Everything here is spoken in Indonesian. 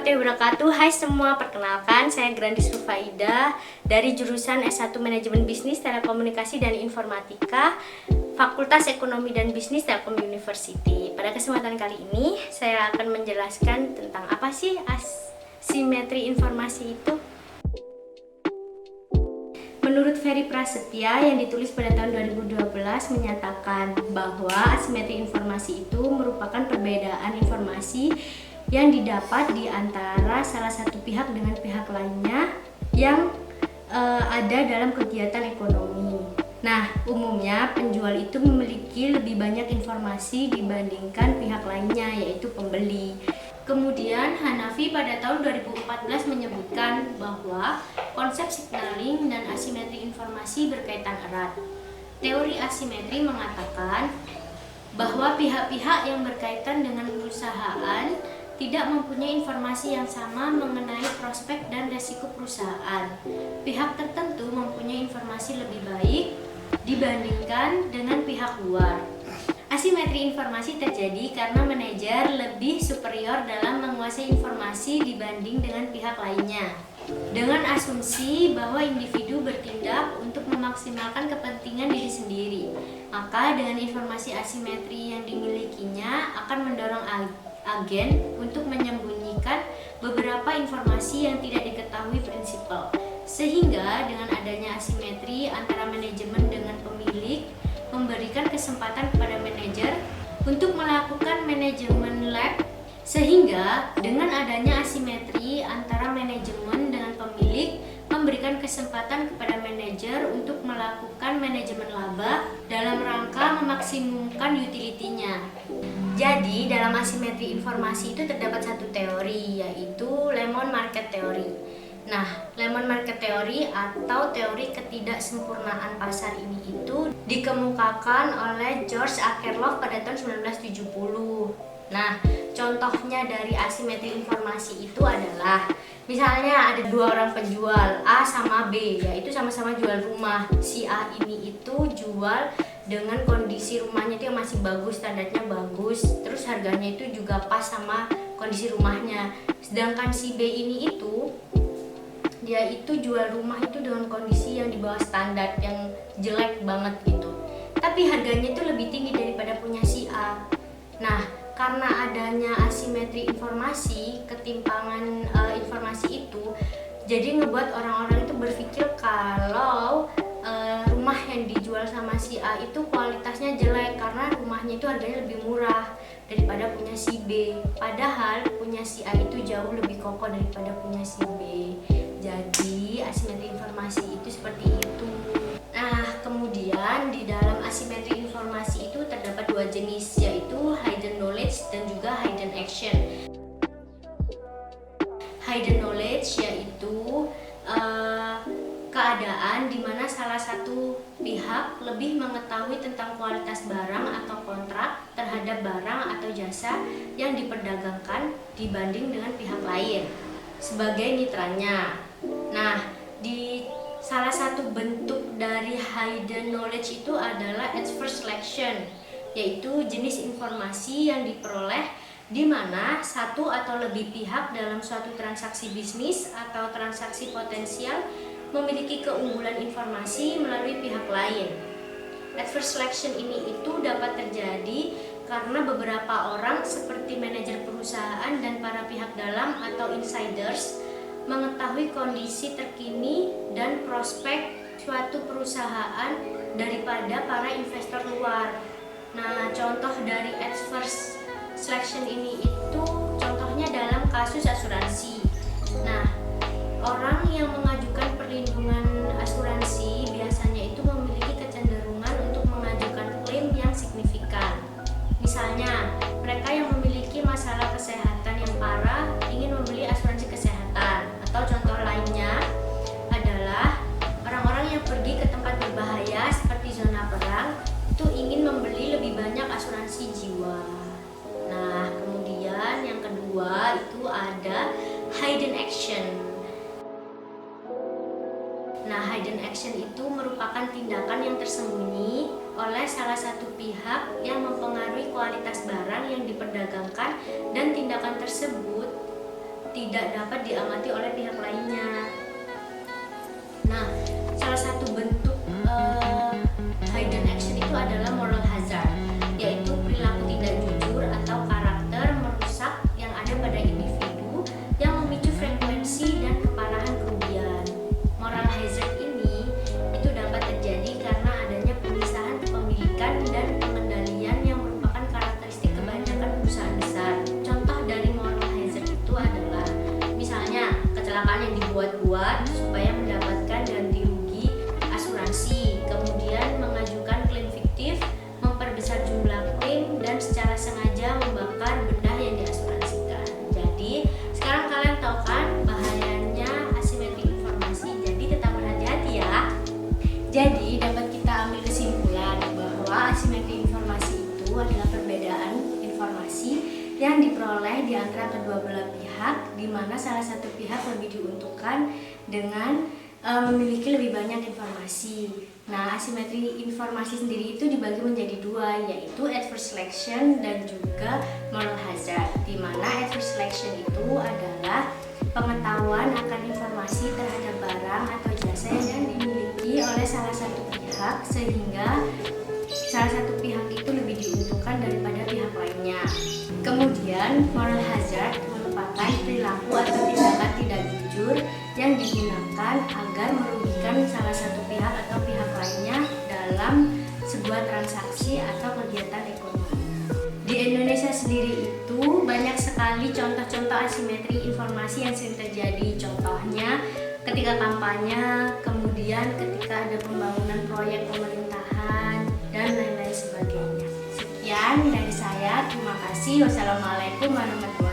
warahmatullahi wabarakatuh. Hai semua, perkenalkan saya Grandis Rufaida dari jurusan S1 Manajemen Bisnis Telekomunikasi dan Informatika, Fakultas Ekonomi dan Bisnis Telkom University. Pada kesempatan kali ini saya akan menjelaskan tentang apa sih asimetri informasi itu. Menurut Ferry Prasetya yang ditulis pada tahun 2012 menyatakan bahwa asimetri informasi itu merupakan perbedaan informasi yang didapat di antara salah satu pihak dengan pihak lainnya yang ada dalam kegiatan ekonomi. Nah, umumnya penjual itu memiliki lebih banyak informasi dibandingkan pihak lainnya, yaitu pembeli. Kemudian Hanafi pada tahun 2014 menyebutkan bahwa konsep signaling dan asimetri informasi berkaitan erat. Teori asimetri mengatakan bahwa pihak-pihak yang berkaitan dengan perusahaan tidak mempunyai informasi yang sama mengenai prospek dan resiko perusahaan. Pihak tertentu mempunyai informasi lebih baik dibandingkan dengan pihak luar. Asimetri informasi terjadi karena manajer lebih superior dalam menguasai informasi dibanding dengan pihak lainnya. Dengan asumsi bahwa individu bertindak untuk memaksimalkan kepentingan diri sendiri, maka dengan informasi asimetri yang dimilikinya akan mendorong agen untuk menyembunyikan beberapa informasi yang tidak diketahui prinsipal. Sehingga dengan adanya asimetri antara manajemen dengan pemilik memberikan kesempatan kepada manajer untuk melakukan manajemen lab. Sehingga dengan adanya asimetri antara manajemen dengan pemilik memberikan kesempatan kepada manajer untuk melakukan manajemen laba dalam rangka memaksimumkan utility-nya. Jadi dalam asimetri informasi itu terdapat satu teori, yaitu Lemon Market Theory. Nah, Lemon Market Theory atau teori ketidaksempurnaan pasar ini itu dikemukakan oleh George Akerlof pada tahun 1970. Nah, contohnya dari asimetri informasi itu adalah misalnya ada dua orang penjual A sama B, yaitu sama-sama jual rumah. Si A ini itu jual dengan kondisi rumahnya itu yang masih bagus, standarnya bagus, terus harganya itu juga pas sama kondisi rumahnya. Sedangkan si B ini itu dia itu jual rumah itu dengan kondisi yang di bawah standar, yang jelek banget gitu, tapi harganya itu lebih tinggi daripada punya si A. Nah, karena adanya asimetri informasi, ketimpangan informasi itu jadi ngebuat orang-orang itu berpikir kalau rumah yang dijual sama si A itu kualitasnya jelek karena rumahnya itu harganya lebih murah daripada punya si B. Padahal punya si A itu jauh lebih kokoh daripada punya si B. Jadi asimetri informasi itu seperti itu. Nah, kemudian di dalam asimetri informasi itu terdapat dua jenis, yaitu hidden knowledge dan juga hidden action. Hidden knowledge yaitu keadaan di mana salah satu pihak lebih mengetahui tentang kualitas barang atau kontrak terhadap barang atau jasa yang diperdagangkan dibanding dengan pihak lain sebagai mitranya. Nah, di salah satu bentuk dari hidden knowledge itu adalah adverse selection, yaitu jenis informasi yang diperoleh di mana satu atau lebih pihak dalam suatu transaksi bisnis atau transaksi potensial memiliki keunggulan informasi melalui pihak lain. Adverse selection ini itu dapat terjadi karena beberapa orang seperti manajer perusahaan dan para pihak dalam atau insiders mengetahui kondisi terkini dan prospek suatu perusahaan daripada para investor luar. Nah, contoh dari adverse selection ini itu contohnya dalam kasus asuransi. Nah, orang yang mengajukan perlindungan asuransi biasanya itu memiliki kecenderungan untuk mengajukan klaim yang signifikan. Misalnya, mereka yang memiliki masalah kesehatan yang parah ingin membeli asuransi kesehatan. Atau contoh lainnya adalah orang-orang yang pergi ke tempat berbahaya seperti zona perang itu ingin membeli lebih banyak asuransi jiwa. Nah, kemudian yang kedua itu ada hidden action. Nah, hidden action itu merupakan tindakan yang tersembunyi oleh salah satu pihak yang mempengaruhi kualitas barang yang diperdagangkan, dan tindakan tersebut tidak dapat diamati oleh pihak lainnya. Nah, salah satu bentuk hidden action itu adalah moral hazard, yaitu perilaku tidak jujur atau karakter merusak yang ada pada individu yang memicu frekuensi dan keparahan kerugian. Moral hazard ini itu dapat terjadi karena adanya pemisahan kepemilikan dan pengendalian yang merupakan karakteristik kebanyakan perusahaan besar. Contoh dari moral hazard itu adalah misalnya kecelakaan yang dibuat-buat supaya mendapatkan ganti rugi asuransi, kemudian mengajukan klaim fiktif, memperbesar jumlah klaim, dan secara sengaja membakar benda yang diasuransikan. Jadi sekarang kalian tahu kan bahayanya asimetri informasi, jadi tetap berhati-hati ya. Jadi dapat kita ambil kesimpulan bahwa asimetri informasi itu adalah perbedaan informasi yang diperoleh di antara kedua belah pihak, di mana salah satu pihak lebih diuntungkan dengan memiliki lebih banyak informasi. Nah, asimetri informasi sendiri itu dibagi menjadi dua, yaitu adverse selection dan juga moral hazard. Di mana adverse selection itu adalah pengetahuan akan informasi terhadap barang atau jasa yang dimiliki oleh salah satu pihak, sehingga salah satu pihak itu lebih diuntungkan daripada pihak lainnya. Kemudian moral hazard merupakan perilaku atau tindakan tidak jujur yang digunakan agar merugikan salah satu pihak atau pihak lainnya dalam sebuah transaksi atau kegiatan ekonomi. Di Indonesia sendiri itu banyak sekali contoh-contoh asimetri informasi yang sering terjadi. Contohnya ketika kampanye, kemudian ketika ada pembangunan proyek pemerintahan, dan lain-lain sebagainya. Sekian dari saya, terima kasih. Wassalamualaikum warahmatullahi wabarakatuh.